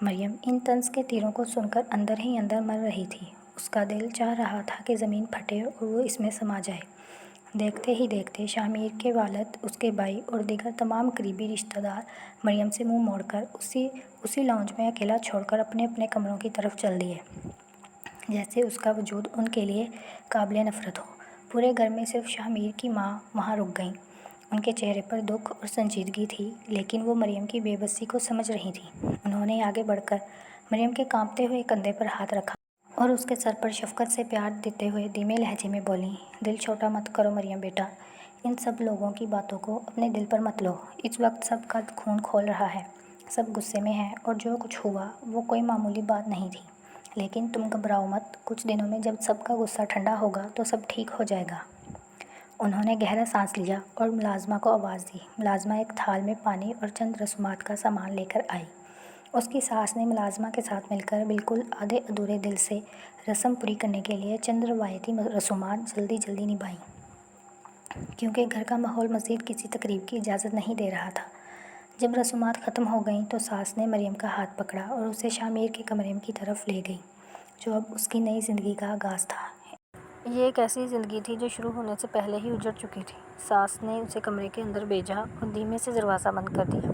مریم ان طنز کے تیروں کو سن کر اندر ہی اندر مر رہی تھی۔ اس کا دل چاہ رہا تھا کہ زمین پھٹے اور وہ اس میں سما جائے۔ دیکھتے ہی دیکھتے شاہ میر کے والد، اس کے بھائی اور دیگر تمام قریبی رشتہ دار مریم سے منہ موڑ کر اسی لاؤنج میں اکیلا چھوڑ کر اپنے اپنے کمروں کی طرف چل دیے، جیسے اس کا وجود ان کے لیے قابل نفرت ہو۔ پورے گھر میں صرف شاہ میر کی ماں وہاں رک گئیں۔ ان کے چہرے پر دکھ اور سنجیدگی تھی، لیکن وہ مریم کی بے بسی کو سمجھ رہی تھیں۔ انہوں نے آگے بڑھ کر مریم کے کانپتے ہوئے کندھے پر ہاتھ رکھا اور اس کے سر پر شفقت سے پیار دیتے ہوئے دھیمے لہجے میں بولیں، دل چھوٹا مت کرو مریم بیٹا، ان سب لوگوں کی باتوں کو اپنے دل پر مت لو۔ اس وقت سب کا خون کھول رہا ہے، سب غصے میں ہیں اور جو کچھ ہوا وہ کوئی معمولی بات نہیں تھی۔ لیکن تم گھبراؤ مت، کچھ دنوں میں جب سب کا غصہ ٹھنڈا ہوگا تو سب ٹھیک ہو جائے گا۔ انہوں نے گہرا سانس لیا اور ملازمہ کو آواز دی۔ ملازمہ ایک تھال میں پانی اور چند رسومات کا سامان لے کر آئی۔ اس کی ساس نے ملازمہ کے ساتھ مل کر بالکل آدھے ادھورے دل سے رسم پوری کرنے کے لیے چند روایتی رسومات جلدی جلدی نبھائیں، کیونکہ گھر کا ماحول مزید کسی تقریب کی اجازت نہیں دے رہا تھا۔ جب رسومات ختم ہو گئیں تو ساس نے مریم کا ہاتھ پکڑا اور اسے شاہ میر کے کمرے کی طرف لے گئی، جو اب اس کی نئی زندگی کا آغاز تھا۔ یہ ایک ایسی زندگی تھی جو شروع ہونے سے پہلے ہی اجڑ چکی تھی۔ ساس نے اسے کمرے کے اندر بھیجا اور دھیمے سے دروازہ بند کر دیا۔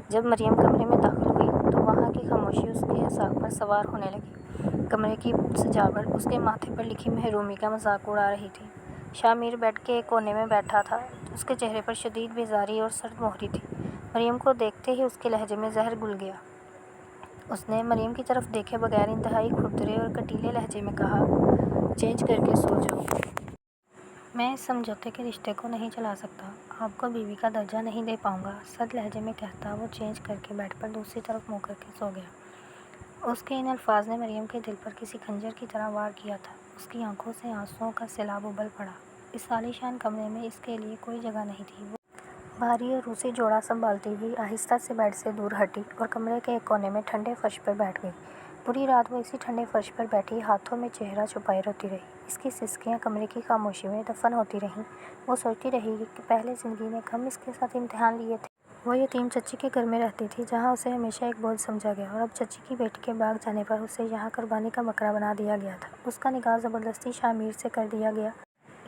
جب مریم کمرے میں داخل ہوئی تو وہاں کی خاموشی اس کے اعصاب پر سوار ہونے لگی۔ کمرے کی سجاوٹ اس کے ماتھے پر لکھی محرومی کا مذاق اڑا رہی تھی۔ شاہ میر بیڈ کے ایک کونے میں بیٹھا تھا۔ اس کے چہرے پر شدید بیزاری اور سرد مہری تھی۔ مریم کو دیکھتے ہی اس کے لہجے میں زہر گھل گیا۔ اس نے مریم کی طرف دیکھے بغیر انتہائی کھردرے اور کٹیلے لہجے میں کہا، چینج کر کے سو جاؤ۔ میں اس سمجھوتے کے رشتے کو نہیں چلا سکتا، آپ کو بیوی کا درجہ نہیں دے پاؤں گا، سرد لہجے میں کہتا وہ چینج کر کے بیڈ پر دوسری طرف منہ کر کے سو گیا۔ اس کے ان الفاظ نے مریم کے دل پر کسی خنجر کی طرح وار کیا تھا۔ اس کی آنکھوں سے آنسوؤں کا سیلاب ابل پڑا۔ اس عالیشان کمرے میں اس کے لیے کوئی جگہ نہیں تھی۔ وہ بھاری اور روسی جوڑا سنبھالتی ہوئی آہستہ سے بیڈ سے دور ہٹی اور کمرے کے ایک کونے میں ٹھنڈے فرش پر بیٹھ گئی۔ پوری رات وہ اسی ٹھنڈے فرش پر بیٹھی ہاتھوں میں چہرہ چھپائے روتی رہی۔ اس کی سسکیاں کمرے کی خاموشی میں دفن ہوتی رہیں۔ وہ سوچتی رہی کہ پہلے زندگی نے کم اس کے ساتھ امتحان لیے تھے۔ وہ یتیم چچی کے گھر میں رہتی تھی، جہاں اسے ہمیشہ ایک بوجھ سمجھا گیا، اور اب چچی کی بیٹی کے بھاگ جانے پر اسے یہاں قربانی کا بکرا بنا دیا گیا تھا۔ اس کا نکاح زبردستی شاہ میر سے کر دیا گیا،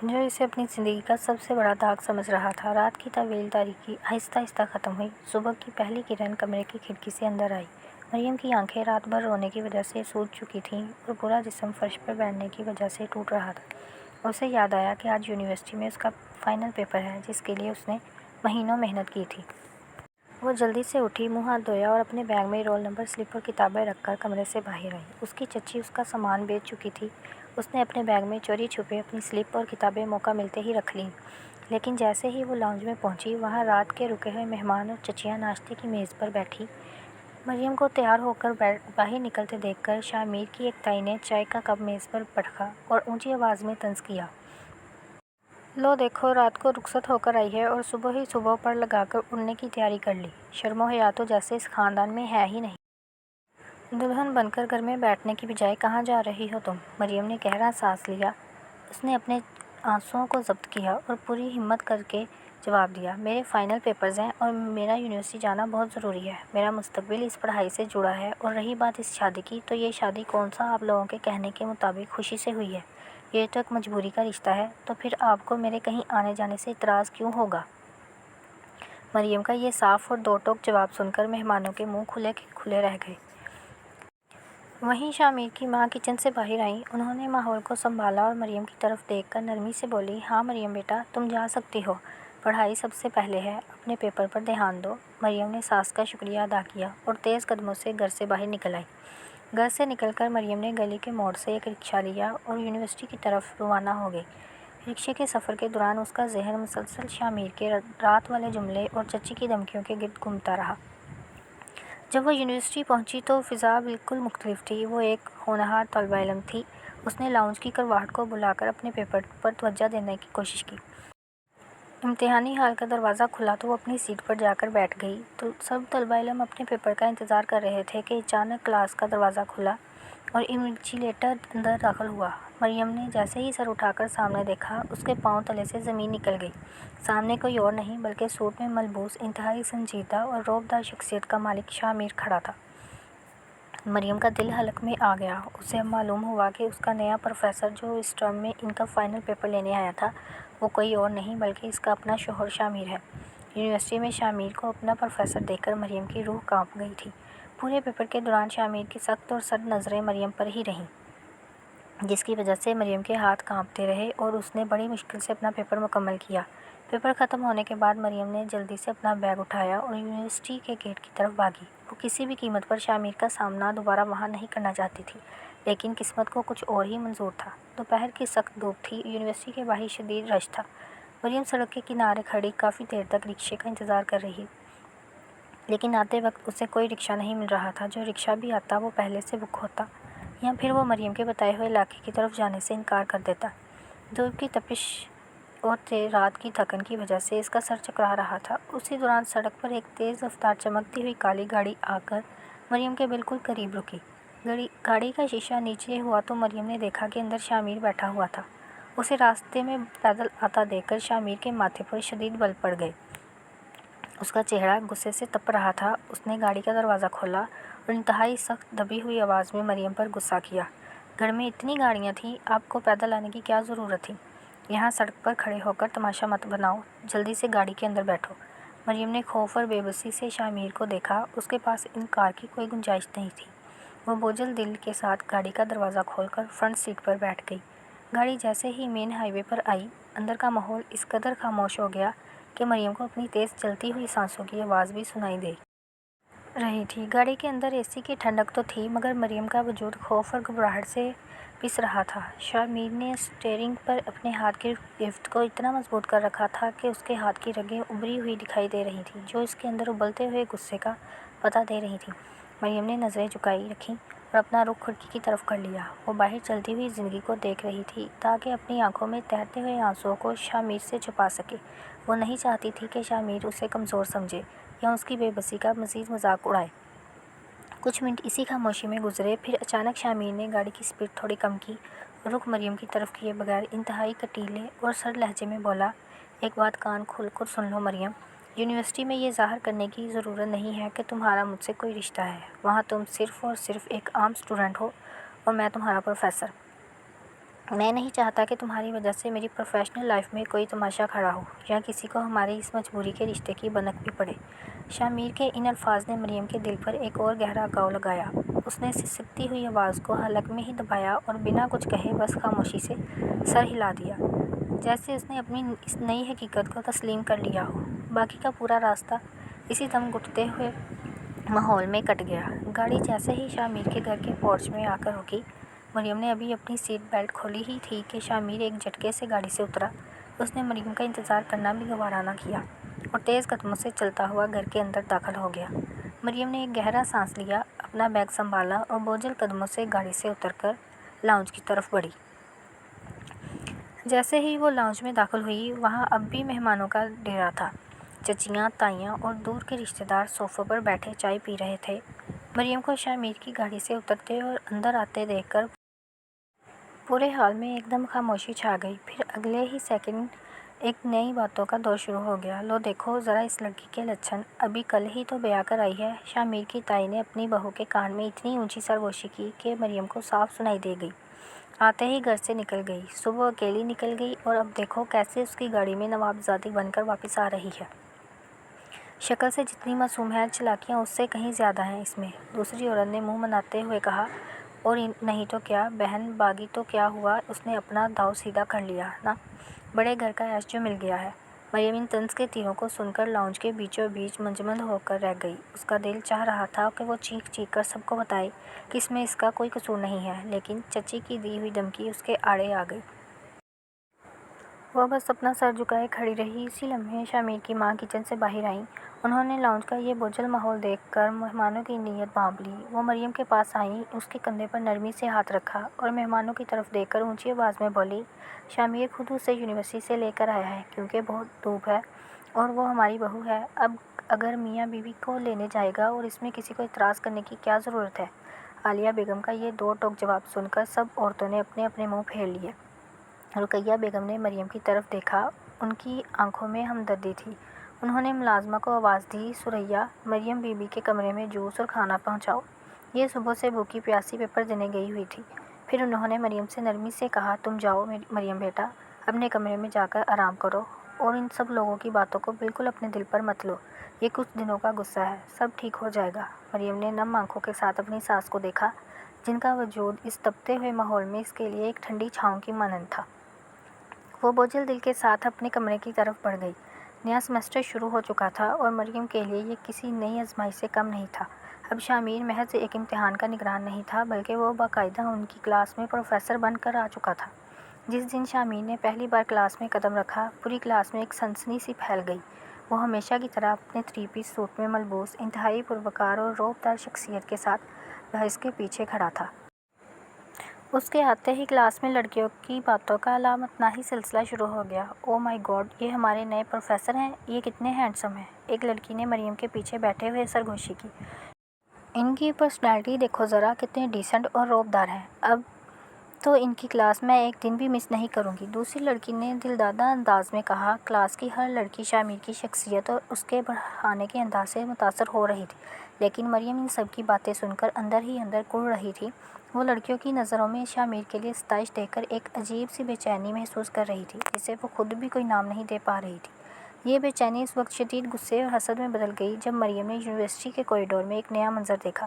جو اسے اپنی زندگی کا سب سے بڑا داغ سمجھ رہا تھا۔ رات کی طویل تاریکی آہستہ آہستہ ختم ہوئی۔ صبح کی پہلی کرن کمرے کی کھڑکی سے اندر آئی۔ مریم کی آنکھیں رات بھر رونے کی وجہ سے سوج چکی تھیں اور پورا جسم فرش پر بیٹھنے کی وجہ سے ٹوٹ رہا تھا۔ اسے یاد آیا کہ آج یونیورسٹی میں اس کا فائنل پیپر ہے، جس کے لیے اس نے مہینوں محنت کی تھی۔ وہ جلدی سے اٹھی، منہ ہاتھ دھویا اور اپنے بیگ میں رول نمبر سلپ اور کتابیں رکھ کر کمرے سے باہر آئی۔ اس کی چچی اس کا سامان بیچ چکی تھی۔ اس نے اپنے بیگ میں چوری چھپے اپنی سلپ اور کتابیں موقع ملتے ہی رکھ لیں، لیکن جیسے ہی وہ لاؤنج میں پہنچی، وہاں رات کے رکے ہوئے مہمان اور چچیاں ناشتے کی میز پر بیٹھی مریم کو تیار ہو کر باہر نکلتے دیکھ کر شاہ میر کی ایک تائی نے چائے کا کپ میز پر پٹکا اور اونچی آواز میں طنز کیا، لو دیکھو، رات کو رخصت ہو کر آئی ہے اور صبح ہی صبح پر لگا کر اڑنے کی تیاری کر لی۔ شرم و حیا تو جیسے اس خاندان میں ہے ہی نہیں۔ دلہن بن کر گھر میں بیٹھنے کی بجائے کہاں جا رہی ہو تم؟ مریم نے گہرا سانس لیا۔ اس نے اپنے آنسوؤں کو ضبط کیا اور پوری ہمت کر کے جواب دیا، میرے فائنل پیپرز ہیں اور میرا یونیورسٹی جانا بہت ضروری ہے۔ میرا مستقبل اس پڑھائی سے جڑا ہے، اور رہی بات اس شادی کی، تو یہ شادی کون سا آپ لوگوں کے کہنے کے مطابق خوشی سے ہوئی ہے؟ یہ تو ایک مجبوری کا رشتہ ہے۔ تو پھر آپ کو میرے کہیں آنے جانے سے اعتراض کیوں ہوگا؟ مریم کا یہ صاف اور دو ٹوک جواب سن کر مہمانوں کے منہ کھلے کے کھلے رہ گئے۔ وہیں شاہ میر کی ماں کچن سے باہر آئیں۔ انہوں نے ماحول کو سنبھالا اور مریم کی طرف دیکھ کر نرمی سے بولی، ہاں مریم بیٹا، تم جا سکتی ہو، پڑھائی سب سے پہلے ہے، اپنے پیپر پر دھیان دو۔ مریم نے ساس کا شکریہ ادا کیا اور تیز قدموں سے گھر سے باہر نکل آئی۔ گھر سے نکل کر مریم نے گلی کے موڑ سے ایک رکشہ لیا اور یونیورسٹی کی طرف روانہ ہو گئی۔ رکشے کے سفر کے دوران اس کا ذہن مسلسل شاہ میر کے رات والے جملے اور چچی کی دھمکیوں کے گرد گھومتا رہا۔ جب وہ یونیورسٹی پہنچی تو فضا بالکل مختلف تھی۔ وہ ایک ہونہار طالبہ علم تھی۔ اس نے لاؤنج کی کرواہٹ کو بلا کر اپنے پیپر پر توجہ دینے کی کوشش کی۔ امتحانی ہال کا دروازہ کھلا تو وہ اپنی سیٹ پر جا کر بیٹھ گئی۔ سب طالبہ علم اپنے پیپر کا انتظار کر رہے تھے کہ اچانک کلاس کا دروازہ کھلا اور انویجیلیٹر اندر داخل ہوا۔ مریم نے جیسے ہی سر اٹھا کر سامنے دیکھا، اس کے پاؤں تلے سے زمین نکل گئی۔ سامنے کوئی اور نہیں بلکہ سوٹ میں ملبوس، انتہائی سنجیدہ اور رعب دار شخصیت کا مالک شاہ میر کھڑا تھا۔ مریم کا دل حلق میں آ گیا۔ اسے اب معلوم ہوا کہ اس کا نیا پروفیسر جو اس ٹرم میں ان کا فائنل پیپر لینے آیا تھا وہ کوئی اور نہیں بلکہ اس کا اپنا شوہر شامیر ہے۔ یونیورسٹی میں شامیر کو اپنا پروفیسر دیکھ کر مریم کی روح کانپ گئی تھی۔ پورے پیپر کے دوران شامیر کی سخت اور سرد نظریں مریم پر ہی رہیں، جس کی وجہ سے مریم کے ہاتھ کانپتے رہے اور اس نے بڑی مشکل سے اپنا پیپر مکمل کیا۔ پیپر ختم ہونے کے بعد مریم نے جلدی سے اپنا بیگ اٹھایا اور یونیورسٹی کے گیٹ کی طرف بھاگی۔ وہ کسی بھی قیمت پر شامیر کا سامنا دوبارہ وہاں نہیں کرنا چاہتی تھی، لیکن قسمت کو کچھ اور ہی منظور تھا۔ دوپہر کی سخت دھوپ تھی، یونیورسٹی کے باہر شدید رش تھا۔ مریم سڑک کے کنارے کھڑی کافی دیر تک رکشے کا انتظار کر رہی، لیکن آتے وقت اسے کوئی رکشہ نہیں مل رہا تھا۔ جو رکشہ بھی آتا وہ پہلے سے بک ہوتا یا پھر وہ مریم کے بتائے ہوئے علاقے کی طرف جانے سے انکار کر دیتا۔ دھوپ کی تپش اور رات کی تھکن کی وجہ سے اس کا سر چکرا رہا تھا۔ اسی دوران سڑک پر ایک تیز رفتار چمکتی ہوئی کالی گاڑی آ کر مریم کے بالکل قریب رکی۔ گاڑی کا شیشہ نیچے ہوا تو مریم نے دیکھا کہ اندر شامیر بیٹھا ہوا تھا۔ اسے راستے میں پیدل آتا دیکھ کر شامیر کے ماتھے پر شدید بل پڑ گئے۔ اس کا چہرہ غصے سے تپ رہا تھا۔ اس نے گاڑی کا دروازہ کھولا اور انتہائی سخت دبی ہوئی آواز میں مریم پر غصہ کیا۔ گھر میں اتنی گاڑیاں تھیں، آپ کو پیدل آنے کی کیا ضرورت تھی؟ یہاں سڑک پر کھڑے ہو کر تماشا مت بناؤ، جلدی سے گاڑی کے اندر بیٹھو۔ مریم نے خوف اور بے بسی سے شامیر کو دیکھا۔ اس کے پاس انکار کی کوئی گنجائش نہیں تھی۔ وہ بوجھل دل کے ساتھ گاڑی کا دروازہ کھول کر فرنٹ سیٹ پر بیٹھ گئی۔ گاڑی جیسے ہی مین ہائی وے پر آئی، اندر کا ماحول اس قدر خاموش ہو گیا کہ مریم کو اپنی تیز چلتی ہوئی سانسوں کی آواز بھی سنائی دے رہی تھی۔ گاڑی کے اندر اے سی کی ٹھنڈک تو تھی، مگر مریم کا وجود خوف اور گھبراہٹ سے پس رہا تھا۔ شامیر نے اسٹیئرنگ پر اپنے ہاتھ کی گرفت کو اتنا مضبوط کر رکھا تھا کہ اس کے ہاتھ کی رگیں ابھری ہوئی دکھائی دے رہی تھیں، جو اس کے اندر ابلتے ہوئے غصے کا پتہ دے رہی تھیں۔ مریم نے نظریں جھکائی رکھیں اور اپنا رخ کھڑکی کی طرف کر لیا۔ وہ باہر چلتی ہوئی زندگی کو دیکھ رہی تھی تاکہ اپنی آنکھوں میں تیرتے ہوئے آنسوؤں کو شامیر سے چھپا سکے۔ وہ نہیں چاہتی تھی کہ شامیر اسے کمزور سمجھے یا اس کی بے بسی کا مزید مذاق اڑائے۔ کچھ منٹ اسی خاموشی میں گزرے، پھر اچانک شامیر نے گاڑی کی سپیڈ تھوڑی کم کی اور رخ مریم کی طرف کیے بغیر انتہائی کٹیلے اور سرد لہجے میں بولا، ایک بات کان کھول کر سن لو مریم، یونیورسٹی میں یہ ظاہر کرنے کی ضرورت نہیں ہے کہ تمہارا مجھ سے کوئی رشتہ ہے۔ وہاں تم صرف اور صرف ایک عام اسٹوڈنٹ ہو اور میں تمہارا پروفیسر۔ میں نہیں چاہتا کہ تمہاری وجہ سے میری پروفیشنل لائف میں کوئی تماشا کھڑا ہو یا کسی کو ہماری اس مجبوری کے رشتے کی بنک بھی پڑے۔ شامیر کے ان الفاظ نے مریم کے دل پر ایک اور گہرا گھاؤ لگایا۔ اس نے سسکتی ہوئی آواز کو حلق میں ہی دبایا اور بنا کچھ کہے بس خاموشی سے سر ہلا دیا، جیسے اس نے اپنی اس نئی حقیقت کو تسلیم کر لیا ہو۔ باقی کا پورا راستہ اسی دم گھٹتے ہوئے ماحول میں کٹ گیا۔ گاڑی جیسے ہی شامیر کے گھر کے پورچ میں آ کر رکی، مریم نے ابھی اپنی سیٹ بیلٹ کھولی ہی تھی کہ شامیر ایک جھٹکے سے گاڑی سے اترا۔ اس نے مریم کا انتظار کرنا بھی گوارا نہ کیا اور تیز قدموں سے چلتا ہوا گھر کے اندر داخل ہو گیا۔ مریم نے ایک گہرا سانس لیا، اپنا بیگ سنبھالا اور بوجھل قدموں سے گاڑی سے اتر کر لاؤنج کی طرف بڑھی۔ جیسے ہی وہ لاؤنج میں داخل ہوئی، وہاں اب بھی مہمانوں کا ڈیرا تھا۔ چچیاں، تائیاں اور دور کے رشتہ دار صوفوں پر بیٹھے چائے پی رہے تھے۔ مریم کو شامیر کی گاڑی سے اترتے اور اندر آتے دیکھ کر پورے ہال میں ایک دم خاموشی چھا گئی۔ پھر اگلے ہی سیکنڈ ایک نئی باتوں کا دور شروع ہو گیا۔ لو دیکھو ذرا اس لڑکی کے لچھن، ابھی کل ہی تو بیاہ کر آئی ہے۔ شامیر کی تائی نے اپنی بہو کے کان میں اتنی اونچی سرگوشی کی کہ مریم کو صاف سنائی دے گئی۔ آتے ہی گھر سے نکل گئی، صبح اکیلی نکل گئی اور اب دیکھو کیسے اس کی گاڑی میں نوابزادی بن کر واپس آ رہی ہے۔ شکل سے جتنی معصوم ہے، چالاکیاں اس سے کہیں زیادہ ہیں اس میں۔ دوسری عورت نے منہ مناتے ہوئے کہا، اور نہیں تو کیا بہن، باغی تو کیا ہوا، اس نے اپنا داؤ سیدھا کر لیا نا، بڑے گھر کا عیش جو مل گیا ہے۔ مریم ان طنز کے تیروں کو سن کر لاؤنج کے بیچوں بیچ منجمد ہو کر رہ گئی۔ اس کا دل چاہ رہا تھا کہ وہ چیخ چیخ کر سب کو بتائے کہ اس میں اس کا کوئی قصور نہیں ہے، لیکن چچی کی دی ہوئی دھمکی اس کے آڑے آ گئی۔ وہ بس اپنا سر جھکائے کھڑی رہی۔ اسی لمحے شامیر کی ماں کچن سے باہر آئیں۔ انہوں نے لاؤنج کا یہ بوجھل ماحول دیکھ کر مہمانوں کی نیت بھانپ لی۔ وہ مریم کے پاس آئیں، اس کے کندھے پر نرمی سے ہاتھ رکھا اور مہمانوں کی طرف دیکھ کر اونچی آواز میں بولی، شامیر خود اسے یونیورسٹی سے لے کر آیا ہے کیونکہ بہت دھوپ ہے اور وہ ہماری بہو ہے۔ اب اگر میاں بیوی کو لینے جائے گا اور اس میں کسی کو اعتراض کرنے کی کیا ضرورت ہے؟ عالیہ بیگم کا یہ دو ٹوک جواب سن کر سب عورتوں نے اپنے اپنے منہ پھیر لیے۔ رقیہ بیگم نے مریم کی طرف دیکھا، ان کی آنکھوں میں ہمدردی تھی۔ انہوں نے ملازمہ کو آواز دی، ثریا، مریم بی بی کے کمرے میں جوس اور کھانا پہنچاؤ۔ یہ صبح سے بھوکی پیاسی پیپر دینے گئی ہوئی تھی۔ پھر انہوں نے مریم سے نرمی سے کہا، تم جاؤ مریم بیٹا، اپنے کمرے میں جا کر آرام کرو اور ان سب لوگوں کی باتوں کو بالکل اپنے دل پر مت لو، یہ کچھ دنوں کا غصہ ہے، سب ٹھیک ہو جائے گا۔ مریم نے نم آنکھوں کے ساتھ اپنی ساس کو دیکھا، جن کا وجود اس تپتے ہوئے ماحول میں اس کے لیے ایک ٹھنڈی چھاؤں کی مانند تھا۔ وہ بوجھل دل کے ساتھ اپنے کمرے کی طرف بڑھ گئی۔ نیا سیمسٹر شروع ہو چکا تھا اور مریم کے لیے یہ کسی نئی آزمائش سے کم نہیں تھا۔ اب شامیر محض ایک امتحان کا نگران نہیں تھا، بلکہ وہ باقاعدہ ان کی کلاس میں پروفیسر بن کر آ چکا تھا۔ جس دن شامیر نے پہلی بار کلاس میں قدم رکھا، پوری کلاس میں ایک سنسنی سی پھیل گئی۔ وہ ہمیشہ کی طرح اپنے 3 پیس سوٹ میں ملبوس، انتہائی پروقار اور رعب دار شخصیت کے ساتھ بحث کے پیچھے کھڑا تھا۔ اس کے آتے ہی کلاس میں لڑکیوں کی باتوں کا لامتناہی سلسلہ شروع ہو گیا۔ او مائی گاڈ، یہ ہمارے نئے پروفیسر ہیں، یہ کتنے ہینڈسم ہیں۔ ایک لڑکی نے مریم کے پیچھے بیٹھے ہوئے سرگوشی کی۔ ان کی پرسنالٹی دیکھو ذرا، کتنے ڈیسنٹ اور رعب دار ہیں، اب تو ان کی کلاس میں ایک دن بھی مس نہیں کروں گی۔ دوسری لڑکی نے دلدادہ انداز میں کہا۔ کلاس کی ہر لڑکی شامیر کی شخصیت اور اس کے پڑھانے کے انداز سے متاثر ہو رہی تھی، لیکن مریم ان سب کی باتیں سن کر اندر ہی اندر کڑ رہی تھی۔ وہ لڑکیوں کی نظروں میں شامیر کے لیے ستائش دیکھ کر ایک عجیب سی بے چینی محسوس کر رہی تھی، جسے وہ خود بھی کوئی نام نہیں دے پا رہی تھی۔ یہ بے چینی اس وقت شدید غصے اور حسد میں بدل گئی جب مریم نے یونیورسٹی کے کوریڈور میں ایک نیا منظر دیکھا۔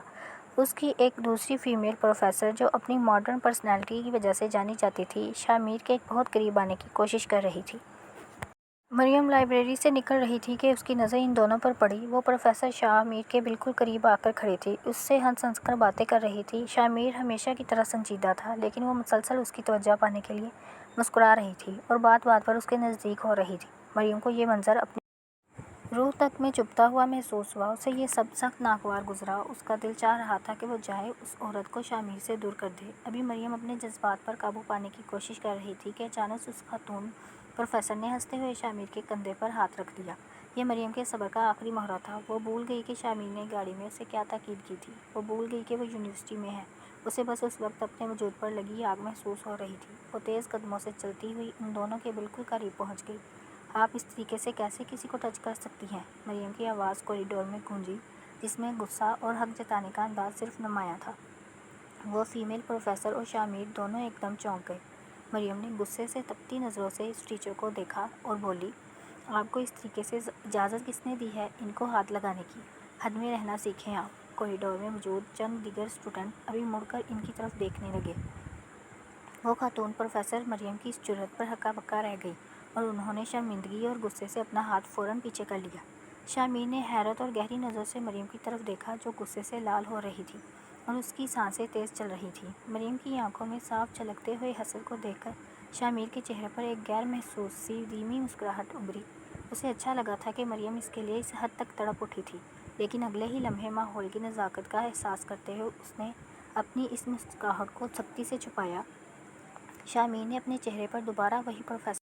اس کی ایک دوسری فیمیل پروفیسر، جو اپنی ماڈرن پرسنالٹی کی وجہ سے جانی جاتی تھی، شامیر کے بہت قریب آنے کی کوشش کر رہی تھی۔ مریم لائبریری سے نکل رہی تھی کہ اس کی نظر ان دونوں پر پڑی۔ وہ پروفیسر شامیر کے بالکل قریب آ کر کھڑی تھی، اس سے ہنس ہنس کر باتیں کر رہی تھی۔ شامیر ہمیشہ کی طرح سنجیدہ تھا، لیکن وہ مسلسل اس کی توجہ پانے کے لیے مسکرا رہی تھی اور بات بات پر اس کے نزدیک ہو رہی تھی۔ مریم کو یہ منظر اپنی روح تک میں چبھتا ہوا محسوس ہوا۔ اسے یہ سب سخت ناگوار گزرا۔ اس کا دل چاہ رہا تھا کہ وہ جائے اس عورت کو شامیر سے دور کر دے۔ ابھی مریم اپنے جذبات پر قابو پانے کی کوشش کر رہی تھی کہ اچانک اس خاتون پروفیسر نے ہنستے ہوئے شامیر کے کندھے پر ہاتھ رکھ دیا۔ یہ مریم کے صبر کا آخری مہرہ تھا۔ وہ بھول گئی کہ شامیر نے گاڑی میں اسے کیا تاکید کی تھی۔ وہ بھول گئی کہ وہ یونیورسٹی میں ہے۔ اسے بس اس وقت اپنے وجود پر لگی آگ محسوس ہو رہی تھی۔ وہ تیز قدموں سے چلتی ہوئی ان دونوں کے بالکل قریب پہنچ گئی۔ آپ اس طریقے سے کیسے کسی کو ٹچ کر سکتی ہیں؟ مریم کی آواز کوریڈور میں گونجی، جس میں غصہ اور حق جتانے کا انداز صرف نمایاں تھا۔ وہ فیمیل پروفیسر اور شامیر دونوں ایک دم چونک گئے۔ مریم نے غصے سے تپتی نظروں سے اس ٹیچر کو دیکھا اور بولی، آپ کو اس طریقے سے اجازت کس نے دی ہے ان کو ہاتھ لگانے کی؟ حد میں رہنا سیکھیں آپ۔ کوریڈور میں موجود چند دیگر اسٹوڈنٹ ابھی مڑ کر ان کی طرف دیکھنے لگے۔ وہ خاتون پروفیسر مریم کی اس جرأت پر ہکا بکا رہ گئی اور انہوں نے شرمندگی اور غصے سے اپنا ہاتھ فوراً پیچھے کر لیا۔ شامیر نے حیرت اور گہری نظر سے مریم کی طرف دیکھا، جو غصے سے لال ہو رہی تھی اور اس کی سانسیں تیز چل رہی تھیں۔ مریم کی آنکھوں میں صاف جھلکتے ہوئے حسد کو دیکھ کر شامیر کے چہرے پر ایک غیر محسوس سی دھیمی مسکراہٹ ابھری۔ اسے اچھا لگا تھا کہ مریم اس کے لیے اس حد تک تڑپ اٹھی تھی، لیکن اگلے ہی لمحے ماحول کی نزاکت کا احساس کرتے ہوئے اس نے اپنی اس مسکراہٹ کو سختی سے چھپایا۔ شامیر نے اپنے چہرے پر دوبارہ وہی پروفیسر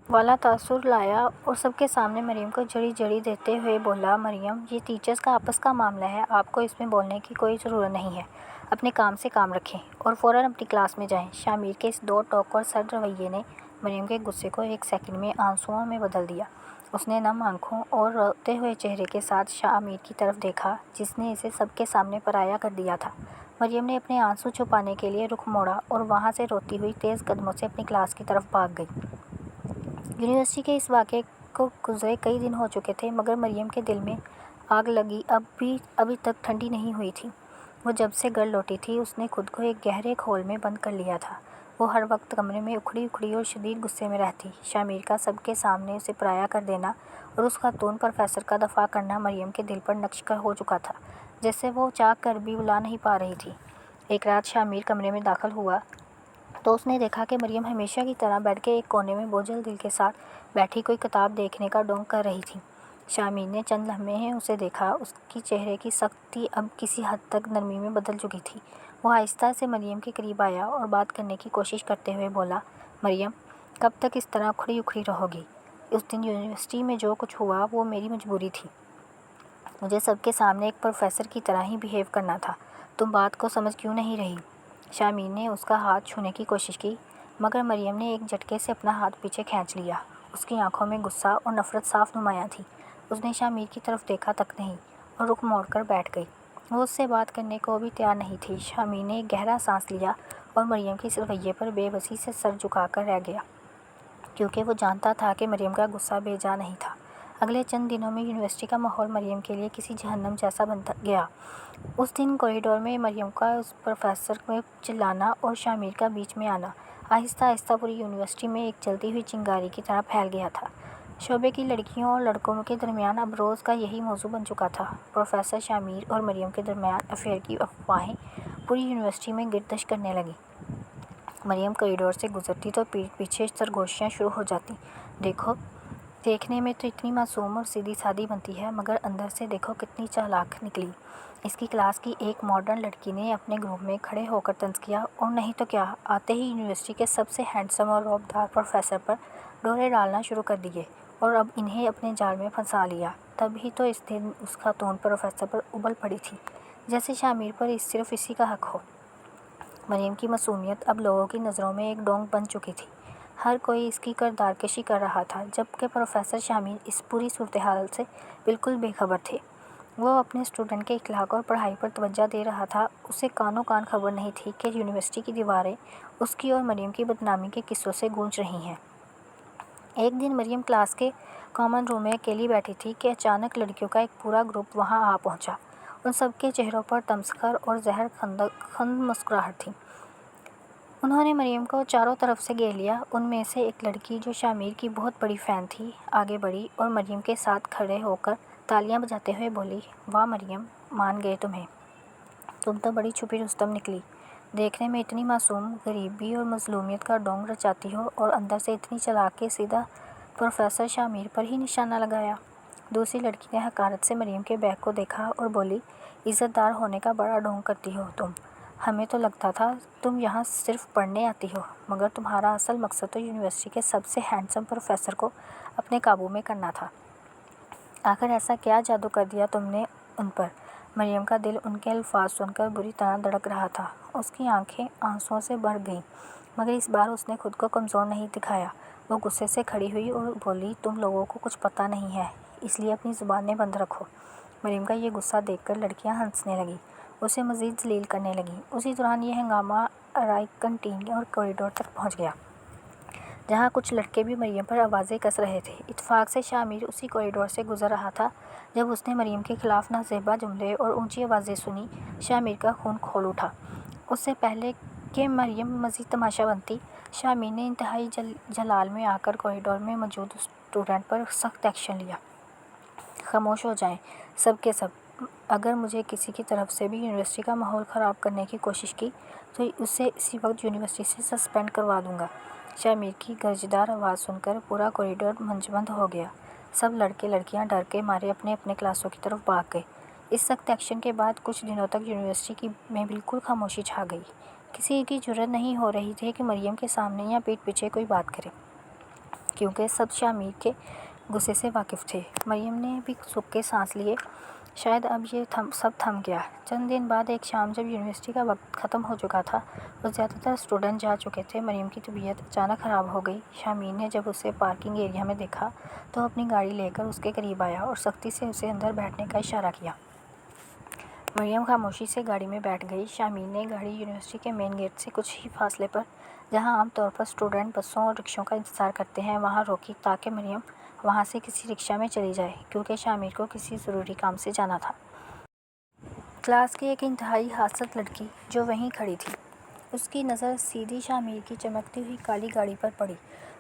والا تاثر لایا اور سب کے سامنے مریم کو جڑی جڑی دیتے ہوئے بولا، مریم، یہ ٹیچرز کا آپس کا معاملہ ہے، آپ کو اس میں بولنے کی کوئی ضرورت نہیں ہے۔ اپنے کام سے کام رکھیں اور فوراً اپنی کلاس میں جائیں۔ شامیر کے اس دو ٹوک اور سرد رویے نے مریم کے غصے کو ایک سیکنڈ میں آنسوؤں میں بدل دیا۔ اس نے نم آنکھوں اور روتے ہوئے چہرے کے ساتھ شامیر کی طرف دیکھا، جس نے اسے سب کے سامنے پرایا کر دیا تھا۔ مریم نے اپنے آنسو چھپانے کے لیے رخ موڑا اور وہاں سے روتی ہوئی تیز قدموں سے اپنی کلاس کی طرف بھاگ گئی۔ یونیورسٹی کے اس واقعے کو گزرے کئی دن ہو چکے تھے، مگر مریم کے دل میں آگ لگی ابھی تک ٹھنڈی نہیں ہوئی تھی۔ وہ جب سے گھر لوٹی تھی، اس نے خود کو ایک گہرے کھول میں بند کر لیا تھا۔ وہ ہر وقت کمرے میں اکھڑی اکھڑی اور شدید غصے میں رہتی۔ شامیر کا سب کے سامنے اسے پرایا کر دینا اور اس خاتون پروفیسر کا دفاع کرنا مریم کے دل پر نقش ہو چکا تھا، جیسے وہ چاہ کر بھی بلا نہیں پا رہی تھی۔ ایک رات شامیر کمرے میں داخل ہوا تو اس نے دیکھا کہ مریم ہمیشہ کی طرح بیڈ کے ایک کونے میں بوجھل دل کے ساتھ بیٹھی کوئی کتاب دیکھنے کا ڈھونگ کر رہی تھی۔ شامیر نے چند لمحے اسے دیکھا۔ اس کی چہرے کی سختی اب کسی حد تک نرمی میں بدل چکی تھی۔ وہ آہستہ سے مریم کے قریب آیا اور بات کرنے کی کوشش کرتے ہوئے بولا، مریم، کب تک اس طرح اکھڑی اکھڑی رہو گی؟ اس دن یونیورسٹی میں جو کچھ ہوا وہ میری مجبوری تھی۔ مجھے سب کے سامنے ایک پروفیسر کی طرح ہی بیہیو کرنا تھا۔ تم بات کو سمجھ کیوں نہیں رہی؟ شامیر نے اس کا ہاتھ چھونے کی کوشش کی، مگر مریم نے ایک جھٹکے سے اپنا ہاتھ پیچھے کھینچ لیا۔ اس کی آنکھوں میں غصہ اور نفرت صاف نمایاں تھی۔ اس نے شامیر کی طرف دیکھا تک نہیں اور رخ موڑ کر بیٹھ گئی۔ وہ اس سے بات کرنے کو بھی تیار نہیں تھی۔ شامی نے گہرا سانس لیا اور مریم کے اس رویے پر بے بسی سے سر جھکا کر رہ گیا، کیونکہ وہ جانتا تھا کہ مریم کا غصہ بے جا نہیں تھا۔ اگلے چند دنوں میں یونیورسٹی کا ماحول مریم کے لیے کسی جہنم جیسا بن گیا۔ اس دن کوریڈور میں مریم کا اس پروفیسر میں چلانا اور شامیر کا بیچ میں آنا آہستہ آہستہ پوری یونیورسٹی میں ایک جلتی ہوئی چنگاری کی طرح پھیل گیا تھا۔ شعبے کی لڑکیوں اور لڑکوں کے درمیان اب روز کا یہی موضوع بن چکا تھا۔ پروفیسر شامیر اور مریم کے درمیان افیئر کی افواہیں پوری یونیورسٹی میں گردش کرنے لگیں۔ مریم کوریڈور سے گزرتی تو پیٹھ پیچھے سرگوشیاں شروع ہو جاتی۔ دیکھو، دیکھنے میں تو اتنی معصوم اور سیدھی سادی بنتی ہے، مگر اندر سے دیکھو کتنی چالاک نکلی۔ اس کی کلاس کی ایک ماڈرن لڑکی نے اپنے گروپ میں کھڑے ہو کر طنز کیا، اور نہیں تو کیا، آتے ہی یونیورسٹی کے سب سے ہینڈسم اور رعبدار پروفیسر پر ڈورے ڈالنا شروع کر دیے اور اب انہیں اپنے جال میں پھنسا لیا۔ تب ہی تو اس دن اس خاتون پروفیسر پر ابل پڑی تھی، جیسے شامیر پر صرف اسی کا حق ہو۔ مریم کی معصومیت اب لوگوں کی نظروں میں ایک ڈونگ بن چکی تھی۔ ہر کوئی اس کی کردار کشی کر رہا تھا، جبکہ پروفیسر شامیر اس پوری صورتحال سے بالکل بے خبر تھے۔ وہ اپنے اسٹوڈنٹ کے اخلاق اور پڑھائی پر توجہ دے رہا تھا۔ اسے کانوں کان خبر نہیں تھی کہ یونیورسٹی کی دیواریں اس کی اور مریم کی بدنامی کے قصوں سے گونج رہی ہیں۔ ایک دن مریم کلاس کے کامن روم میں اکیلی بیٹھی تھی کہ اچانک لڑکیوں کا ایک پورا گروپ وہاں آ پہنچا۔ ان سب کے چہروں پر تمسخر اور زہر خند مسکراہٹ تھی۔ انہوں نے مریم کو چاروں طرف سے گھیر لیا۔ ان میں سے ایک لڑکی جو شامیر کی بہت بڑی فین تھی، آگے بڑھی اور مریم کے ساتھ کھڑے ہو کر تالیاں بجاتے ہوئے بولی، واہ مریم، مان گئے تمہیں، تم تو بڑی چھپی رستم نکلی۔ دیکھنے میں اتنی معصوم، غریبی اور مظلومیت کا ڈونگ رچاتی ہو اور اندر سے اتنی چالاک کہ سیدھا پروفیسر شامیر پر ہی نشانہ لگایا۔ دوسری لڑکی نے حقارت سے مریم کے بیگ کو دیکھا اور بولی، عزت دار ہونے کا بڑا ڈھونگ کرتی ہو تم، ہمیں تو لگتا تھا تم یہاں صرف پڑھنے آتی ہو، مگر تمہارا اصل مقصد تو یونیورسٹی کے سب سے ہینڈسم پروفیسر کو اپنے قابو میں کرنا تھا۔ آخر ایسا کیا جادو کر دیا تم نے ان پر؟ مریم کا دل ان کے الفاظ سن کر بری طرح دھڑک رہا تھا۔ اس کی آنکھیں آنسوؤں سے بھر گئیں، مگر اس بار اس نے خود کو کمزور نہیں دکھایا۔ وہ غصے سے کھڑی ہوئی اور بولی، تم لوگوں کو کچھ پتہ نہیں ہے، اس لیے اپنی زبانیں بند رکھو۔ مریم کا یہ غصہ دیکھ کر لڑکیاں ہنسنے لگیں، اسے مزید ذلیل کرنے لگیں۔ اسی دوران یہ ہنگامہ ارائی کنٹین اور کوریڈور تک پہنچ گیا، جہاں کچھ لڑکے بھی مریم پر آوازیں کس رہے تھے۔ اتفاق سے شامیر اسی کوریڈور سے گزر رہا تھا جب اس نے مریم کے خلاف نازیبا جملے اور اونچی آوازیں سنی۔ شامیر کا خون کھول اٹھا۔ اس سے پہلے کہ مریم مزید تماشا بنتی، شامیر نے انتہائی جلال میں آ کر کوریڈور میں موجود اسٹوڈنٹ پر سخت ایکشن لیا۔ خاموش ہو جائیں سب کے سب، اگر مجھے کسی کی طرف سے بھی یونیورسٹی کا ماحول خراب کرنے کی کوشش کی تو اسے اسی وقت یونیورسٹی سے سسپینڈ کروا دوں گا۔ شامیر کی گرجدار آواز سن کر پورا کوریڈور منجمد ہو گیا۔ سب لڑکے لڑکیاں ڈر کے مارے اپنے اپنے کلاسوں کی طرف بھاگ گئے۔ اس سخت ایکشن کے بعد کچھ دنوں تک یونیورسٹی میں بالکل خاموشی چھا گئی۔ کسی کی جرأت نہیں ہو رہی تھی کہ مریم کے سامنے یا پیٹھ پیچھے کوئی بات کرے، کیونکہ سب شامیر کے غصے سے واقف تھے۔ مریم نے بھی سکھ کے سانس لیے، شاید اب یہ سب تھم گیا۔ چند دن بعد ایک شام جب یونیورسٹی کا وقت ختم ہو چکا تھا اور زیادہ تر اسٹوڈنٹ جا چکے تھے، مریم کی طبیعت اچانک خراب ہو گئی۔ شامیر نے جب اسے پارکنگ ایریا میں دیکھا تو اپنی گاڑی لے کر اس کے قریب آیا اور سختی سے اسے اندر بیٹھنے کا اشارہ کیا۔ مریم خاموشی سے گاڑی میں بیٹھ گئی۔ شامیر نے گاڑی یونیورسٹی کے مین گیٹ سے کچھ ہی فاصلے پر، جہاں عام طور پر اسٹوڈنٹ بسوں اور رکشوں کا انتظار کرتے ہیں، وہاں روکی تاکہ مریم وہاں سے کسی رکشہ میں چلی جائے، کیونکہ شامیر کو کسی ضروری کام سے جانا تھا۔ کلاس کی ایک انتہائی حساس لڑکی جو وہیں کھڑی تھی، اس کی نظر سیدھی شامیر کی چمکتی ہوئی کالی گاڑی پر پڑی۔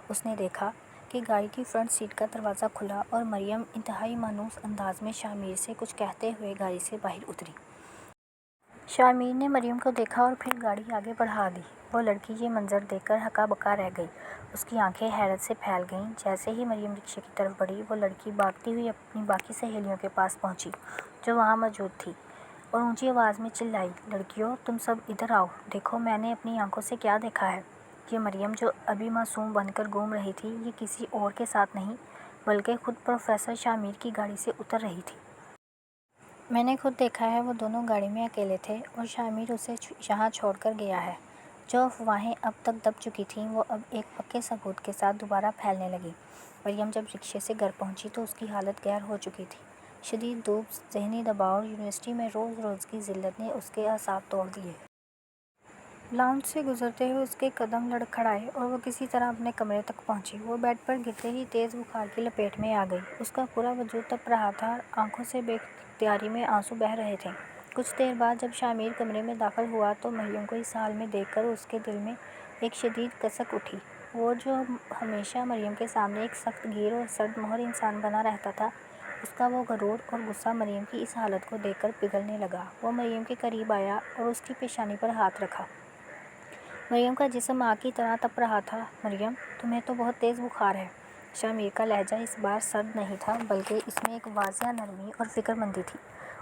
اس نے دیکھا کہ گاڑی کی فرنٹ سیٹ کا دروازہ کھلا اور مریم انتہائی مانوس انداز میں شامیر سے کچھ کہتے ہوئے گاڑی سے باہر اتری۔ شامیر نے مریم کو دیکھا اور پھر گاڑی آگے بڑھا دی۔ وہ لڑکی یہ منظر دیکھ کر ہکا بکا رہ گئی۔ اس کی آنکھیں حیرت سے پھیل گئیں۔ جیسے ہی مریم رکشے کی طرف بڑھی، وہ لڑکی بھاگتی ہوئی اپنی باقی سہیلیوں کے پاس پہنچی جو وہاں موجود تھیں، اور اونچی آواز میں چلائی، لڑکیوں، تم سب ادھر آؤ، دیکھو میں نے اپنی آنکھوں سے کیا دیکھا ہے۔ یہ مریم جو ابھی معصوم بن کر گھوم رہی تھی، یہ کسی اور کے ساتھ نہیں بلکہ خود پروفیسر شامیر کی گاڑی سے اتر رہی تھی۔ میں نے خود دیکھا ہے، وہ دونوں گاڑی میں اکیلے تھے اور شامیر اسے یہاں چھوڑ کر گیا ہے۔ جو افواہیں اب تک دب چکی تھیں، وہ اب ایک پکے ثبوت کے ساتھ دوبارہ پھیلنے لگیں۔ مریم جب رکشے سے گھر پہنچی تو اس کی حالت قہر ہو چکی تھی۔ شدید دھوپ، ذہنی دباؤ اور یونیورسٹی میں روز روز کی ذلت نے اس کے اعصاب توڑ دیے۔ لاؤنج سے گزرتے ہوئے اس کے قدم لڑکھڑائے اور وہ کسی طرح اپنے کمرے تک پہنچی۔ وہ بیڈ پر گرتے ہی تیز بخار کی لپیٹ میں آ گئی۔ اس کا پورا وجود تپ رہا تھا اور آنکھوں سے بے اختیاری میں آنسو بہہ رہے تھے۔ کچھ دیر بعد جب شامیر کمرے میں داخل ہوا تو مریم کو اس حال میں دیکھ کر اس کے دل میں ایک شدید کسک اٹھی۔ وہ جو ہمیشہ مریم کے سامنے ایک سخت گیر اور سرد مہر انسان بنا رہتا تھا، اس کا وہ غرور اور غصہ مریم کی اس حالت کو دیکھ کر پگھلنے لگا۔ وہ مریم کے قریب آیا اور اس کی پیشانی پر ہاتھ رکھا۔ مریم کا جسم آگ کی طرح تپ رہا تھا۔ مریم، تمہیں تو بہت تیز بخار ہے۔ شامیر کا لہجہ اس بار سرد نہیں تھا بلکہ اس میں ایک واضح نرمی اور فکر مندی تھی۔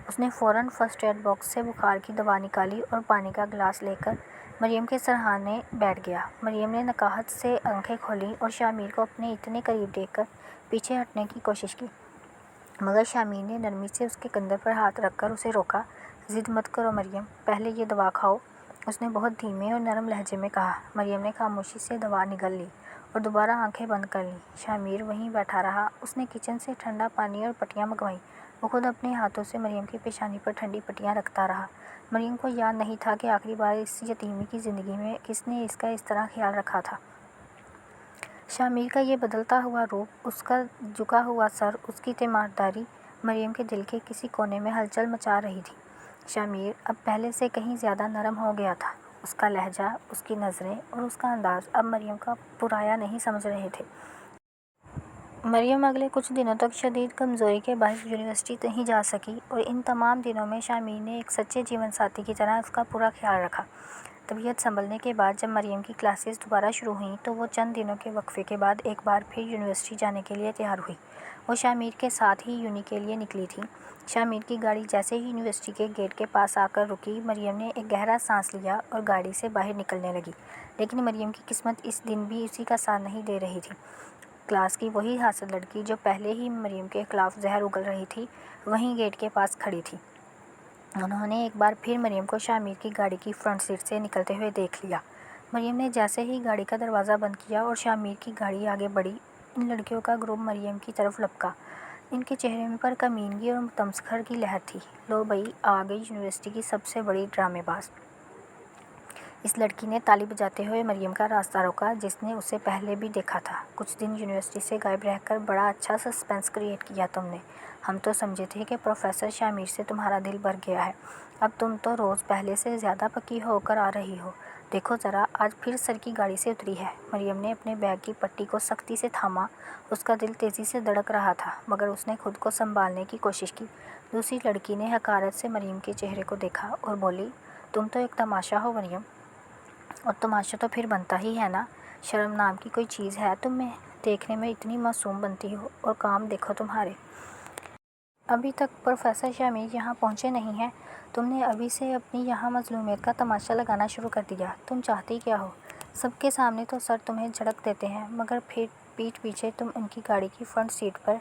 اس نے فوراً فرسٹ ایڈ باکس سے بخار کی دوا نکالی اور پانی کا گلاس لے کر مریم کے سرہانے بیٹھ گیا۔ مریم نے نکاہت سے آنکھیں کھولیں اور شامیر کو اپنے اتنے قریب دیکھ کر پیچھے ہٹنے کی کوشش کی، مگر شامیر نے نرمی سے اس کے کندھے پر ہاتھ رکھ کر اسے روکا۔ ضد مت کرو مریم، پہلے یہ دوا کھاؤ، اس نے بہت دھیمے اور نرم لہجے میں کہا۔ مریم نے خاموشی سے دوا نگل لی اور دوبارہ آنکھیں بند کر لیں۔ شامیر وہیں بیٹھا رہا۔ اس نے کچن سے ٹھنڈا پانی اور پٹیاں منگوائیں۔ وہ خود اپنے ہاتھوں سے مریم کی پیشانی پر ٹھنڈی پٹیاں رکھتا رہا۔ مریم کو یاد نہیں تھا کہ آخری بار اس یتیمی کی زندگی میں کس نے اس کا اس طرح خیال رکھا تھا۔ شامیر کا یہ بدلتا ہوا روپ، اس کا جھکا ہوا سر، اس کی تیمارداری مریم کے دل کے کسی کونے میں ہلچل مچا رہی تھی۔ شامیر اب پہلے سے کہیں زیادہ نرم ہو گیا تھا۔ اس کا لہجہ، اس کی نظریں اور اس کا انداز اب مریم کا پرایا نہیں سمجھ رہے تھے۔ مریم اگلے کچھ دنوں تک شدید کمزوری کے باعث یونیورسٹی نہیں جا سکی اور ان تمام دنوں میں شامیر نے ایک سچے جیون ساتھی کی طرح اس کا پورا خیال رکھا۔ طبیعت سنبھلنے کے بعد جب مریم کی کلاسز دوبارہ شروع ہوئیں تو وہ چند دنوں کے وقفے کے بعد ایک بار پھر یونیورسٹی جانے کے لیے تیار ہوئی۔ وہ شامیر کے ساتھ ہی یونی کے لیے نکلی تھی۔ شامیر کی گاڑی جیسے ہی یونیورسٹی کے گیٹ کے پاس آ کر رکی، مریم نے ایک گہرا سانس لیا اور گاڑی سے باہر نکلنے لگی۔ لیکن مریم کی قسمت اس دن بھی اسی کا ساتھ نہیں دے رہی تھی۔ کلاس کی وہی حاسد لڑکی جو پہلے ہی مریم کے خلاف زہر اگل رہی تھی، وہیں گیٹ کے پاس کھڑی تھی۔ انہوں نے ایک بار پھر مریم کو شامیر کی گاڑی کی فرنٹ سیٹ سے نکلتے ہوئے دیکھ لیا۔ مریم نے جیسے ہی گاڑی کا دروازہ بند کیا اور شامیر کی گاڑی آگے بڑھی، ان لڑکیوں کا گروپ مریم کی طرف لپکا۔ ان کے چہرے پر کمینگی اور تمسخر کی لہر تھی۔ لو بھئی، آ گئی یونیورسٹی کی سب سے بڑی ڈرامے باز۔ اس لڑکی نے تالی بجاتے ہوئے مریم کا راستہ روکا، جس نے اسے پہلے بھی دیکھا تھا۔ کچھ دن یونیورسٹی سے غائب رہ کر بڑا اچھا سسپنس کریٹ کیا تم نے۔ ہم تو سمجھے تھے کہ پروفیسر شامیر سے تمہارا دل بھر گیا ہے۔ اب تم تو روز پہلے سے زیادہ پکی ہو کر آ رہی ہو۔ دیکھو ذرا، آج پھر سر کی گاڑی سے اتری ہے۔ مریم نے اپنے بیگ کی پٹی کو سختی سے تھاما۔ اس کا دل تیزی سے دھڑک رہا تھا، مگر اس نے خود کو سنبھالنے کی کوشش کی۔ دوسری لڑکی نے حقارت سے مریم کے چہرے کو دیکھا اور بولی، تم تو ایک تماشا ہو مریم، اور تماشا تو پھر بنتا ہی ہے نا۔ شرم نام کی کوئی چیز ہے تم میں؟ دیکھنے میں اتنی معصوم بنتی ہو اور کام دیکھو تمہارے۔ ابھی تک پروفیسر شامیر یہاں پہنچے نہیں ہیں، تم نے ابھی سے اپنی یہاں مظلومیت کا تماشا لگانا شروع کر دیا۔ تم چاہتی کیا ہو؟ سب کے سامنے تو سر تمہیں جھڑک دیتے ہیں، مگر پھر پیٹھ پیچھے تم ان کی گاڑی کی فرنٹ سیٹ پر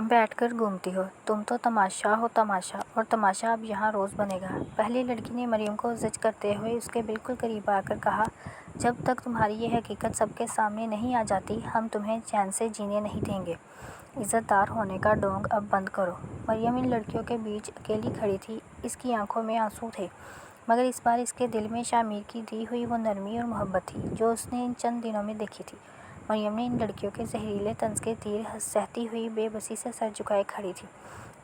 بیٹھ کر گھومتی ہو۔ تم تو تماشا ہو تماشا، اور تماشا اب یہاں روز بنے گا۔ پہلی لڑکی نے مریم کو زج کرتے ہوئے اس کے بالکل قریب آ کر کہا، جب تک تمہاری یہ حقیقت سب کے سامنے نہیں آ جاتی، ہم تمہیں چین سے جینے نہیں دیں گے۔ عزت دار ہونے کا ڈھونگ اب بند کرو۔ مریم ان لڑکیوں کے بیچ اکیلی کھڑی تھی۔ اس کی آنکھوں میں آنسو تھے، مگر اس بار اس کے دل میں شامیر کی دی ہوئی وہ نرمی اور محبت تھی جو اس نے ان چند دنوں میں دیکھی تھی۔ مریم نے ان لڑکیوں کے زہریلے طنز کے تیر سہتی ہوئی بے بسی سے سر جھکائے کھڑی تھی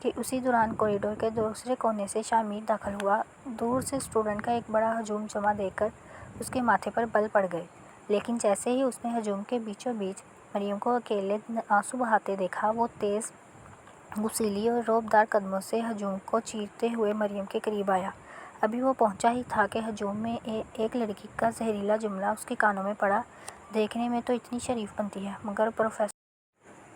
کہ اسی دوران کوریڈور کے دوسرے کونے سے شامیر داخل ہوا۔ دور سے اسٹوڈنٹ کا ایک بڑا ہجوم جمع دیکھ کر اس کے ماتھے پر بل پڑ گئے، لیکن جیسے ہی اس نے ہجوم کے بیچوں بیچ مریم کو اکیلے آنسو بہاتے دیکھا، وہ تیز، غصیلی اور رعبدار قدموں سے ہجوم کو چیرتے ہوئے مریم کے قریب آیا۔ ابھی وہ پہنچا ہی تھا کہ ہجوم میں ایک لڑکی کا زہریلا جملہ اس کے کانوں میں پڑا، دیکھنے میں تو اتنی شریف بنتی ہے، مگر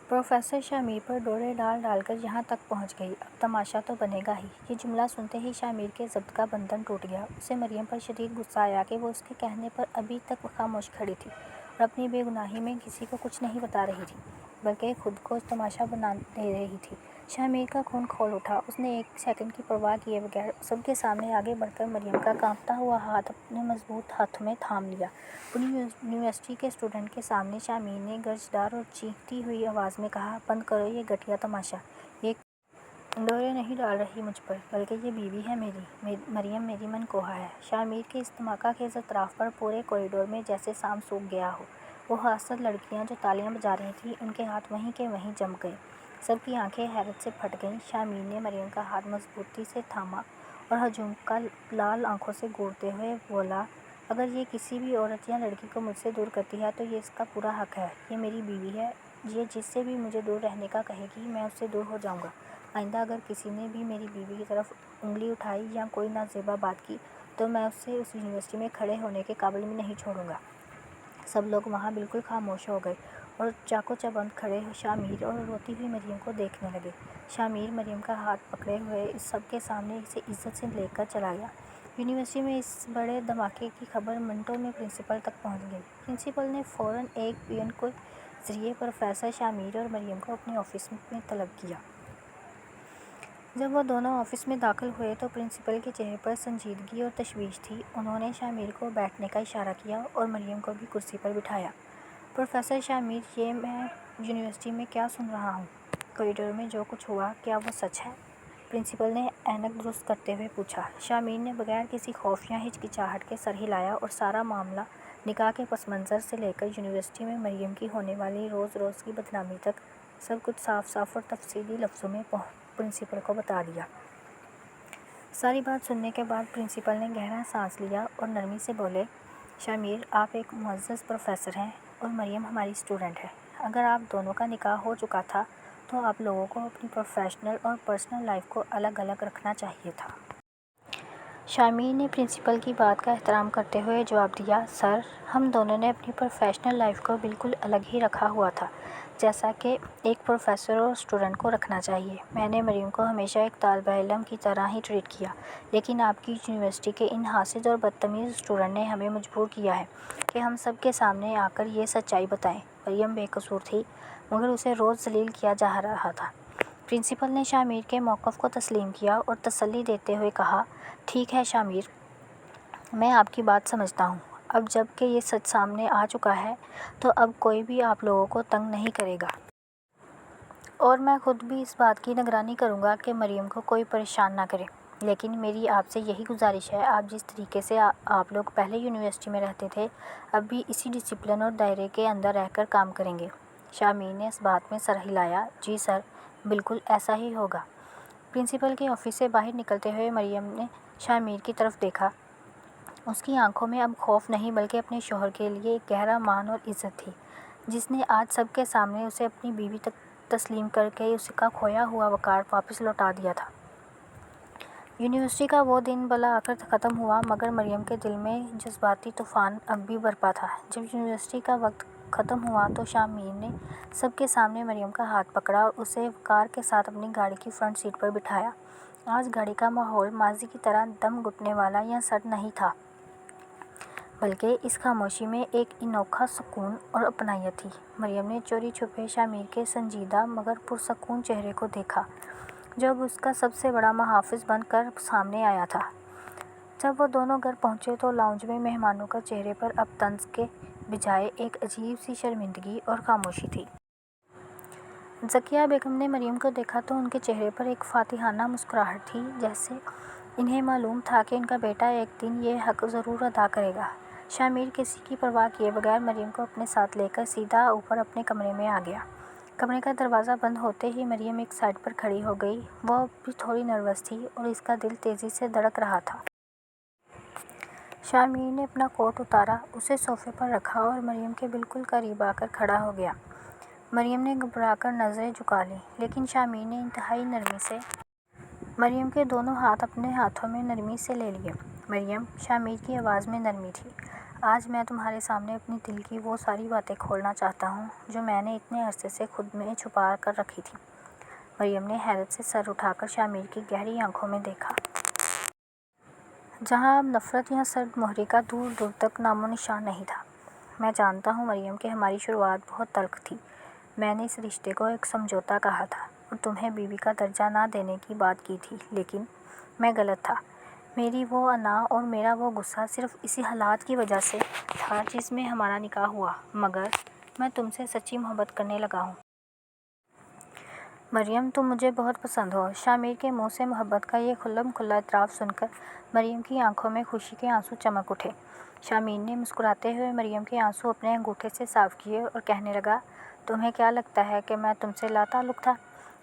پروفیسر شامیر پر ڈورے ڈال ڈال کر یہاں تک پہنچ گئی، اب تماشا تو بنے گا ہی۔ یہ جملہ سنتے ہی شامیر کے ضبط کا بندھن ٹوٹ گیا۔ اسے مریم پر شدید غصہ آیا کہ وہ اس کے کہنے پر ابھی تک خاموش کھڑی تھی اور اپنی بے گناہی میں کسی کو کچھ نہیں بتا رہی تھی، بلکہ خود کو تماشا بنا دے رہی تھی۔ شامیر کا خون کھول اٹھا۔ اس نے ایک سیکنڈ کی پرواہ کیے بغیر سب کے سامنے آگے بڑھ کر مریم کا کانپتا ہوا ہاتھ اپنے مضبوط ہاتھوں میں تھام لیا۔ پوری یونیورسٹی کے اسٹوڈنٹ کے سامنے شامیر نے گرجدار اور چیختی ہوئی آواز میں کہا، بند کرو یہ گھٹیا تماشا۔ یہ ڈورے نہیں ڈال رہی مجھ پر، بلکہ یہ بیوی ہے میری، مریم میری من کوہا ہے۔ شامیر کے اس دھماکہ خیز اعتراف پر پورے کوریڈور میں جیسے سام سوکھ گیا ہو۔ وہ حاسد لڑکیاں جو تالیاں بجا رہی تھیں، ان کے ہاتھ وہیں کے وہیں جم گئے۔ سب کی آنکھیں حیرت سے پھٹ گئیں۔ شامیر نے مریم کا ہاتھ مضبوطی سے تھاما اور ہجوم کا لال آنکھوں سے گھورتے ہوئے بولا، اگر یہ کسی بھی عورت یا لڑکی کو مجھ سے دور کرتی ہے تو یہ اس کا پورا حق ہے۔ یہ میری بیوی ہے، یہ جس سے بھی مجھے دور رہنے کا کہے گی میں اس سے دور ہو جاؤں گا۔ آئندہ اگر کسی نے بھی میری بیوی کی طرف انگلی اٹھائی یا کوئی نازیبا بات کی تو میں اسے اس یونیورسٹی میں کھڑے ہونے کے قابل بھی نہیں چھوڑوں گا۔ سب لوگ وہاں بالکل خاموش ہو گئے اور چاقو چبند کھڑے شامیر اور روتی ہوئی مریم کو دیکھنے لگے۔ شامیر مریم کا ہاتھ پکڑے ہوئے سب کے سامنے اسے عزت سے لے کر چلا گیا۔ یونیورسٹی میں اس بڑے دھماکے کی خبر منٹوں میں پرنسپل تک پہنچ گئی۔ پرنسپل نے فوراً ایک پیون کے ذریعے پروفیسر شامیر اور مریم کو اپنے آفس میں طلب کیا۔ جب وہ دونوں آفس میں داخل ہوئے تو پرنسپل کے چہرے پر سنجیدگی اور تشویش تھی۔ انہوں نے شامیر کو بیٹھنے کا اشارہ کیا اور مریم کو بھی کرسی پر بٹھایا۔ پروفیسر شامیر، یہ میں یونیورسٹی میں کیا سن رہا ہوں؟ کوریڈور میں جو کچھ ہوا، کیا وہ سچ ہے؟ پرنسپل نے اینک درست کرتے ہوئے پوچھا۔ شامیر نے بغیر کسی خوف یا ہچکچاہٹ کے سر ہلایا اور سارا معاملہ نکاح کے پس منظر سے لے کر یونیورسٹی میں مریم کی ہونے والی روز روز کی بدنامی تک سب کچھ صاف صاف اور تفصیلی لفظوں میں پرنسپل کو بتا دیا۔ ساری بات سننے کے بعد پرنسپل نے گہرا سانس لیا اور نرمی سے بولے، شامیر، آپ ایک معزز پروفیسر ہیں اور مریم ہماری اسٹوڈنٹ ہے۔ اگر آپ دونوں کا نکاح ہو چکا تھا تو آپ لوگوں کو اپنی پروفیشنل اور پرسنل لائف کو الگ الگ رکھنا چاہیے تھا۔ شامیر نے پرنسپل کی بات کا احترام کرتے ہوئے جواب دیا، سر، ہم دونوں نے اپنی پروفیشنل لائف کو بالکل الگ ہی رکھا ہوا تھا، جیسا کہ ایک پروفیسر اور اسٹوڈنٹ کو رکھنا چاہیے۔ میں نے مریم کو ہمیشہ ایک طالب علم کی طرح ہی ٹریٹ کیا، لیکن آپ کی یونیورسٹی کے ان حاسد اور بدتمیز اسٹوڈنٹ نے ہمیں مجبور کیا ہے کہ ہم سب کے سامنے آ کر یہ سچائی بتائیں۔ مریم بے قصور تھی، مگر اسے روز ذلیل کیا جا رہا تھا۔ پرنسپل نے شامیر کے موقف کو تسلیم کیا اور تسلی دیتے ہوئے کہا، ٹھیک ہے شامیر، میں آپ کی بات سمجھتا ہوں۔ اب جب کہ یہ سچ سامنے آ چکا ہے تو اب کوئی بھی آپ لوگوں کو تنگ نہیں کرے گا۔ اور میں خود بھی اس بات کی نگرانی کروں گا کہ مریم کو کوئی پریشان نہ کرے۔ لیکن میری آپ سے یہی گزارش ہے، آپ جس طریقے سے آپ لوگ پہلے یونیورسٹی میں رہتے تھے، اب بھی اسی ڈسپلن اور دائرے کے اندر رہ کر کام کریں گے۔ شامیر نے اس بات میں سر ہلایا، جی سر، بالکل ایسا ہی ہوگا۔ پرنسپل کے آفس سے باہر نکلتے ہوئے مریم نے شامیر کی طرف دیکھا۔ اس کی آنکھوں میں اب خوف نہیں بلکہ اپنے شوہر کے لیے ایک گہرا مان اور عزت تھی، جس نے آج سب کے سامنے اسے اپنی بیوی تک تسلیم کر کے اس کا کھویا ہوا وقار واپس لوٹا دیا تھا۔ یونیورسٹی کا وہ دن بالآخر ختم ہوا، مگر مریم کے دل میں جذباتی طوفان اب بھی برپا تھا۔ جب یونیورسٹی کا وقت ختم ہوا تو شامیر نے سب کے سامنے مریم کا ہاتھ پکڑا اور اسے وقار کے ساتھ اپنی گاڑی کی فرنٹ سیٹ پر بٹھایا۔ آج گاڑی کا ماحول ماضی کی طرح دم گھٹنے والا یا سرد نہیں تھا، بلکہ اس خاموشی میں ایک انوکھا سکون اور اپنائیت تھی۔ مریم نے چوری چھپے شامیر کے سنجیدہ مگر پرسکون چہرے کو دیکھا، جو اب اس کا سب سے بڑا محافظ بن کر سامنے آیا تھا۔ جب وہ دونوں گھر پہنچے تو لاؤنج میں مہمانوں کا چہرے پر اب طنز کے بجائے ایک عجیب سی شرمندگی اور خاموشی تھی۔ ذکیہ بیگم نے مریم کو دیکھا تو ان کے چہرے پر ایک فاتحانہ مسکراہٹ تھی، جیسے انہیں معلوم تھا کہ ان کا بیٹا ایک دن یہ حق ضرور ادا کرے گا۔ شامیر کسی کی پرواہ کیے بغیر مریم کو اپنے ساتھ لے کر سیدھا اوپر اپنے کمرے میں آ گیا۔ کمرے کا دروازہ بند ہوتے ہی مریم ایک سائڈ پر کھڑی ہو گئی۔ وہ اب بھی تھوڑی نروس تھی اور اس کا دل تیزی سے دھڑک رہا تھا۔ شامیر نے اپنا کوٹ اتارا، اسے صوفے پر رکھا اور مریم کے بالکل قریب آ کر کھڑا ہو گیا۔ مریم نے گھبرا کر نظریں جھکا لیں، لیکن شامیر نے انتہائی نرمی سے مریم کے دونوں ہاتھ اپنے ہاتھوں میں نرمی سے لے لیے۔ مریم، شامیر کی آواز میں نرمی تھی، آج میں تمہارے سامنے اپنی دل کی وہ ساری باتیں کھولنا چاہتا ہوں جو میں نے اتنے عرصے سے خود میں چھپا کر رکھی تھیں۔ مریم نے حیرت سے سر اٹھا کر شامیر کی گہری آنکھوں میں دیکھا، جہاں اب نفرت یا سرد مہری کا دور دور تک نام و نشان نہیں تھا۔ میں جانتا ہوں مریم کہ ہماری شروعات بہت تلخ تھی۔ میں نے اس رشتے کو ایک سمجھوتا کہا تھا اور تمہیں بیوی کا درجہ نہ دینے کی بات کی تھی، لیکن میں غلط تھا۔ میری وہ انا اور میرا وہ غصہ صرف اسی حالات کی وجہ سے تھا جس میں ہمارا نکاح ہوا، مگر میں تم سے سچی محبت کرنے لگا ہوں۔ مریم تم مجھے بہت پسند ہو۔ شامر کے منہ سے محبت کا یہ کھلم کھلا اعتراف سن کر مریم کی آنکھوں میں خوشی کے آنسو چمک اٹھے۔ شامر نے مسکراتے ہوئے مریم کے آنسو اپنے انگوٹھے سے صاف کیے اور کہنے لگا، تمہیں کیا لگتا ہے کہ میں تم سے لا تعلق تھا؟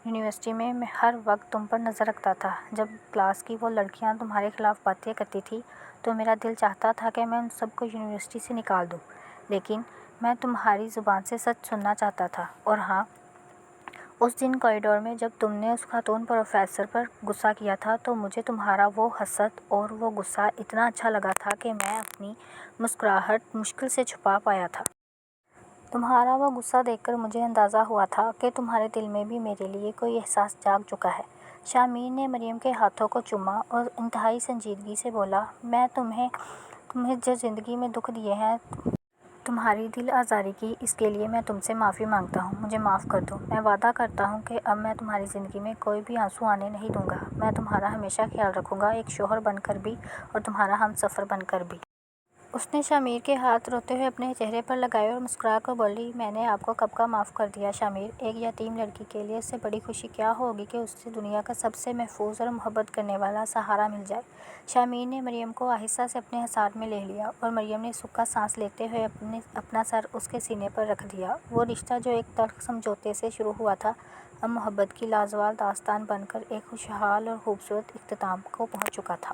یونیورسٹی میں ہر وقت تم پر نظر رکھتا تھا۔ جب کلاس کی وہ لڑکیاں تمہارے خلاف باتیں کرتی تھیں تو میرا دل چاہتا تھا کہ میں ان سب کو یونیورسٹی سے نکال دوں، لیکن میں تمہاری زبان سے سچ سننا چاہتا تھا۔ اور ہاں، اس دن کوریڈور میں جب تم نے اس خاتون پروفیسر پر غصہ کیا تھا تو مجھے تمہارا وہ حسد اور وہ غصہ اتنا اچھا لگا تھا کہ میں اپنی مسکراہٹ مشکل سے چھپا پایا تھا۔ تمہارا وہ غصہ دیکھ کر مجھے اندازہ ہوا تھا کہ تمہارے دل میں بھی میرے لیے کوئی احساس جاگ چکا ہے۔ شامر نے مریم کے ہاتھوں کو چوما اور انتہائی سنجیدگی سے بولا، میں تمہیں جو زندگی میں دکھ دیے ہیں، تمہاری دل آزاری کی، اس کے لیے میں تم سے معافی مانگتا ہوں۔ مجھے معاف کر دو۔ میں وعدہ کرتا ہوں کہ اب میں تمہاری زندگی میں کوئی بھی آنسو آنے نہیں دوں گا۔ میں تمہارا ہمیشہ خیال رکھوں گا، ایک شوہر بن کر بھی اور تمہارا ہمسفر بن کر بھی۔ اس نے شامر کے ہاتھ روتے ہوئے اپنے چہرے پر لگائے اور مسکرا کر بولی، میں نے آپ کو کب کا معاف کر دیا شامر۔ ایک یتیم لڑکی کے لیے اس سے بڑی خوشی کیا ہوگی کہ اسے دنیا کا سب سے محفوظ اور محبت کرنے والا سہارا مل جائے۔ شامر نے مریم کو آہستہ سے اپنے حصار میں لے لیا اور مریم نے سکھا سانس لیتے ہوئے اپنا سر اس کے سینے پر رکھ دیا۔ وہ رشتہ جو ایک تلخ سمجھوتے سے شروع ہوا تھا، اب محبت کی لازوال داستان بن کر ایک خوشحال اور خوبصورت اختتام کو پہنچ چکا تھا۔